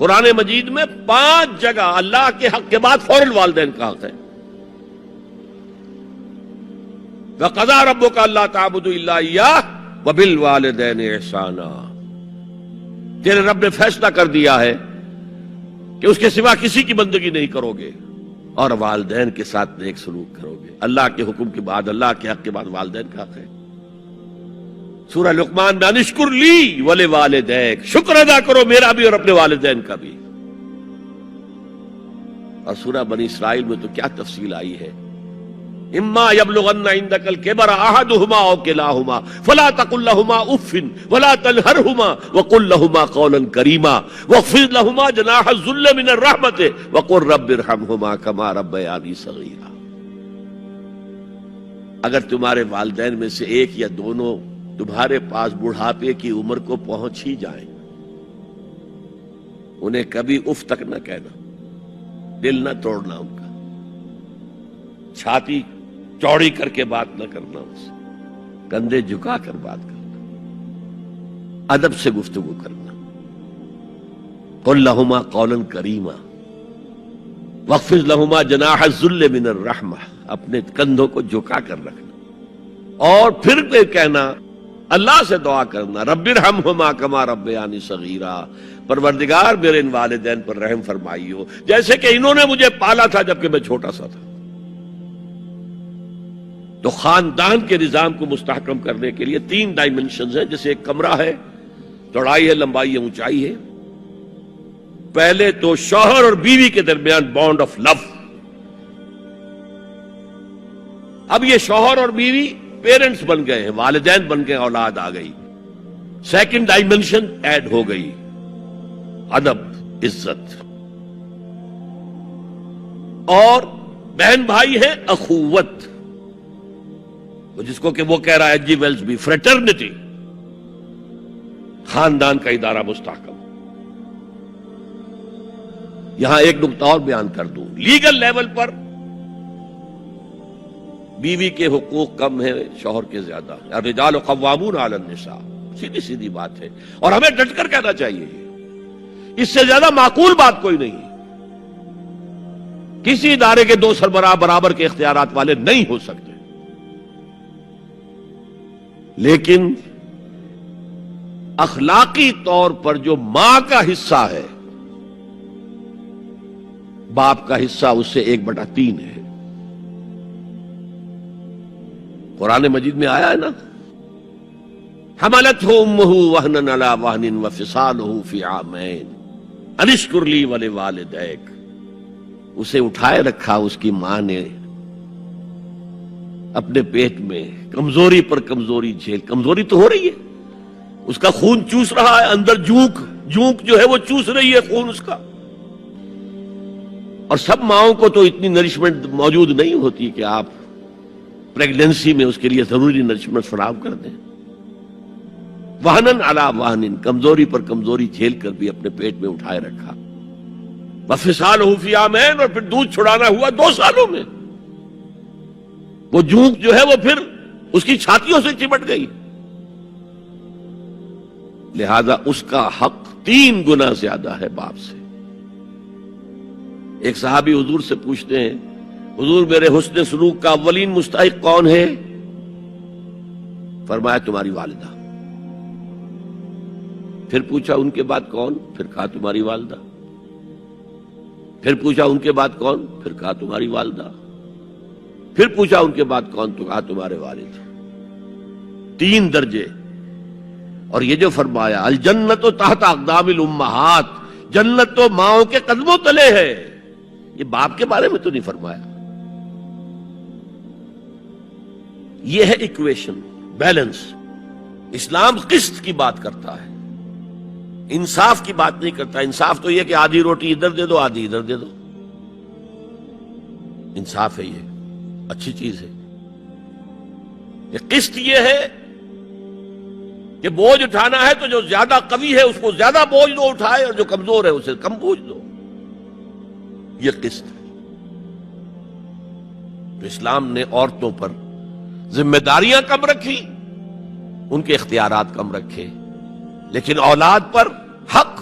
قرآن مجید میں 5 جگہ اللہ کے حق کے بعد فوراً والدین کا حق ہے. وَقَضَىٰ رَبُّكَ أَلَّا تَعْبُدُوا إِلَّا إِيَّاهُ وَبِالْوَالِدَيْنِ إِحْسَانًا. تیرے رب نے فیصلہ کر دیا ہے کہ اس کے سوا کسی کی بندگی نہیں کرو گے اور والدین کے ساتھ نیک سلوک کرو گے. اللہ کے حکم کے بعد، اللہ کے حق کے بعد والدین کا حق ہے. سورہ لقمان میں انشکر لی ولوالدیک، شکر ادا کرو میرا بھی اور اپنے والدین کا بھی. اور سورہ بنی اسرائیل میں تو کیا تفصیل آئی ہے. اما یبلغن عندک الکبر احدہما او کلاہما فلا تقل لهما اف ولا تنہرهما وقل لهما قولا کریما واخفض لهما جناح الذل من الرحمۃ وقل رب ارحمهما كما ربیانی صغیرا. اگر تمہارے والدین میں سے ایک یا دونوں تمہارے پاس بڑھاپے کی عمر کو پہنچ ہی جائیں، انہیں کبھی اف تک نہ کہنا، دل نہ توڑنا ان کا، چھاتی چوڑی کر کے بات نہ کرنا، ان سے کندھے جھکا کر بات کرنا، ادب سے گفتگو کرنا. قل لهما قولا کریما واخفض لهما جناح الذل من الرحمہ، اپنے کندھوں کو جھکا کر رکھنا. اور پھر کہنا، اللہ سے دعا کرنا، رب ارحمہما کما ربیانی صغیرا، پروردگار میرے ان والدین پر رحم فرمائیو جیسے کہ انہوں نے مجھے پالا تھا جبکہ میں چھوٹا سا تھا. تو خاندان کے نظام کو مستحکم کرنے کے لیے 3 ڈائمنشنز ہیں. جیسے ایک کمرہ ہے، چوڑائی ہے، لمبائی ہے، اونچائی ہے. پہلے تو شوہر اور بیوی کے درمیان بانڈ آف لو. اب یہ شوہر اور بیوی پیرنٹس بن گئے ہیں، والدین بن گئے، اولاد آ گئی. سیکنڈ ڈائمنشن ایڈ ہو گئی، ادب، عزت. اور بہن بھائی ہے، اخوت، جس کو کہ وہ کہہ رہا ہے جی ویلز بھی، فریٹرنٹی. خاندان کا ادارہ مستحکم. یہاں ایک نقطہ اور بیان کر دوں. لیگل لیول پر بیوی کے حقوق کم ہیں، شوہر کے زیادہ. الرجال قوامون علی النساء، سیدھی سیدھی بات ہے اور ہمیں ڈٹ کر کہنا چاہیے. اس سے زیادہ معقول بات کوئی نہیں. کسی ادارے کے 2 سربراہ برابر کے اختیارات والے نہیں ہو سکتے. لیکن اخلاقی طور پر جو ماں کا حصہ ہے، باپ کا حصہ اس سے 1/3 ہے. قرآن مجید میں آیا ہے نا، حملتہ امہ وہنا علی وہن وفصالہ فی عامین ان اشکر لی ولوالدیک. اسے اٹھائے رکھا اس کی ماں نے اپنے پیٹ میں، کمزوری پر کمزوری جھیل. کمزوری تو ہو رہی ہے، اس کا خون چوس رہا ہے اندر، جونک جو ہے وہ چوس رہی ہے خون اس کا. اور سب ماؤں کو تو اتنی نرشمنٹ موجود نہیں ہوتی کہ آپ پریگننسی میں اس کے لیے ضروری نرشمنٹ فراہم کر دیں. وہنن علی وہن، کمزوری پر کمزوری جھیل کر بھی اپنے پیٹ میں اٹھائے رکھا. وفصالہ فی عامین، اور پھر دودھ چھڑانا ہوا 2 سالوں میں. وہ جونک جو ہے وہ پھر اس کی چھاتیوں سے چمٹ گئی. لہذا اس کا حق 3 گنا زیادہ ہے باپ سے. ایک صحابی حضور سے پوچھتے ہیں، حضور میرے حسن سلوک کا اولین مستحق کون ہے؟ فرمایا تمہاری والدہ. پھر پوچھا ان کے بعد کون؟ پھر کہا تمہاری والدہ. پھر پوچھا ان کے بعد کون؟ پھر کہا تمہاری والدہ. پھر پوچھا ان کے بعد کون؟ تو کہا تمہارے والد. 3 درجے. اور یہ جو فرمایا الجنت تحت اقدام الامہات، جنت تو ماؤں کے قدموں تلے ہے، یہ باپ کے بارے میں تو نہیں فرمایا. یہ ہے ایکویشن، بیلنس. اسلام قسط کی بات کرتا ہے، انصاف کی بات نہیں کرتا. انصاف تو یہ کہ آدھی روٹی ادھر دے دو، آدھی ادھر دے دو. انصاف ہے، یہ اچھی چیز ہے. یہ قسط یہ ہے کہ بوجھ اٹھانا ہے تو جو زیادہ قوی ہے اس کو زیادہ بوجھ دو اٹھائے، اور جو کمزور ہے اسے کم بوجھ دو. یہ قسط ہے. تو اسلام نے عورتوں پر ذمہ داریاں کم رکھی، ان کے اختیارات کم رکھے، لیکن اولاد پر حق